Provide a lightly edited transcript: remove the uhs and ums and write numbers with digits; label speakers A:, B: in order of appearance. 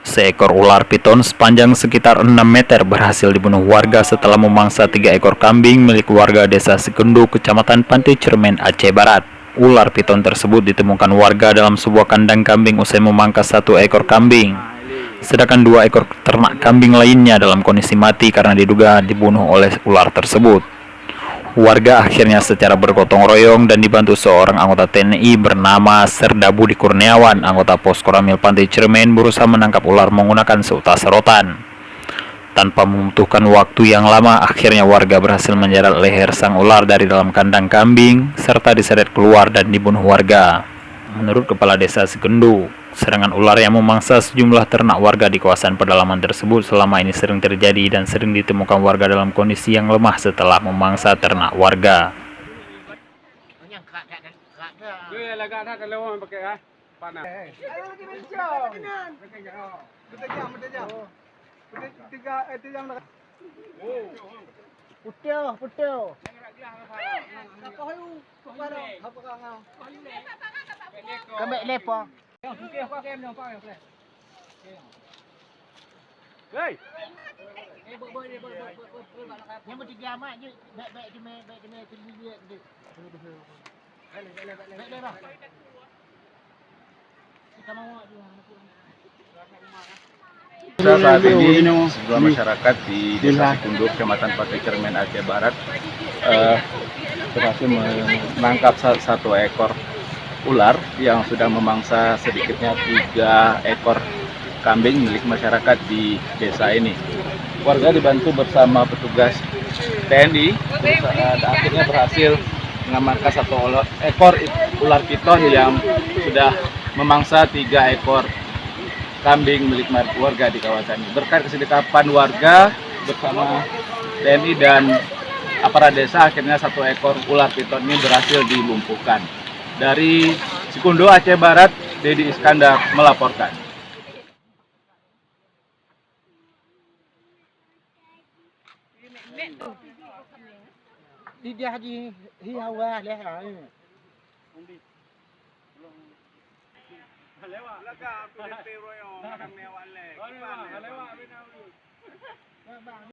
A: Seekor ular piton sepanjang sekitar 6 meter berhasil dibunuh warga setelah memangsa 3 ekor kambing milik warga desa Sikendo, Kecamatan Pantai Cermen, Aceh Barat. Ular piton tersebut ditemukan warga dalam sebuah kandang kambing usai memangkas 1 ekor kambing. Sedangkan 2 ekor ternak kambing lainnya dalam kondisi mati karena diduga dibunuh oleh ular tersebut. Warga akhirnya secara bergotong royong dan dibantu seorang anggota TNI bernama Serda Budi Kurniawan, anggota Pos Koramil Pantai Cermen, berusaha menangkap ular menggunakan seutas serotan. Tanpa membutuhkan waktu yang lama, akhirnya warga berhasil menjerat leher sang ular dari dalam kandang kambing, serta diseret keluar dan dibunuh warga. Menurut Kepala Desa Sikendo, serangan ular yang memangsa sejumlah ternak warga di kawasan pedalaman tersebut selama ini sering terjadi dan sering ditemukan warga dalam kondisi yang lemah setelah memangsa ternak warga.
B: Kami lepo. Hei. Yang mau tiga mak je, baik di tinggi dia. Kita mau
C: Saat ini sebuah masyarakat di Desa Sikendo, Kecamatan Pantai Cermen, Aceh Barat berhasil menangkap 1 ekor ular yang sudah memangsa sedikitnya 3 ekor kambing milik masyarakat di desa ini. Warga dibantu bersama petugas TNI akhirnya berhasil mengamankan 1 ekor ular piton yang sudah memangsa 3 ekor kambing milik warga di kawasan ini. Berkat kesedekapan warga bersama TNI dan aparat desa, akhirnya 1 ekor ular piton ini berhasil dilumpuhkan. Dari Sikendo, Aceh Barat, Dedi Iskandar melaporkan.
B: dia haji hiawa leh.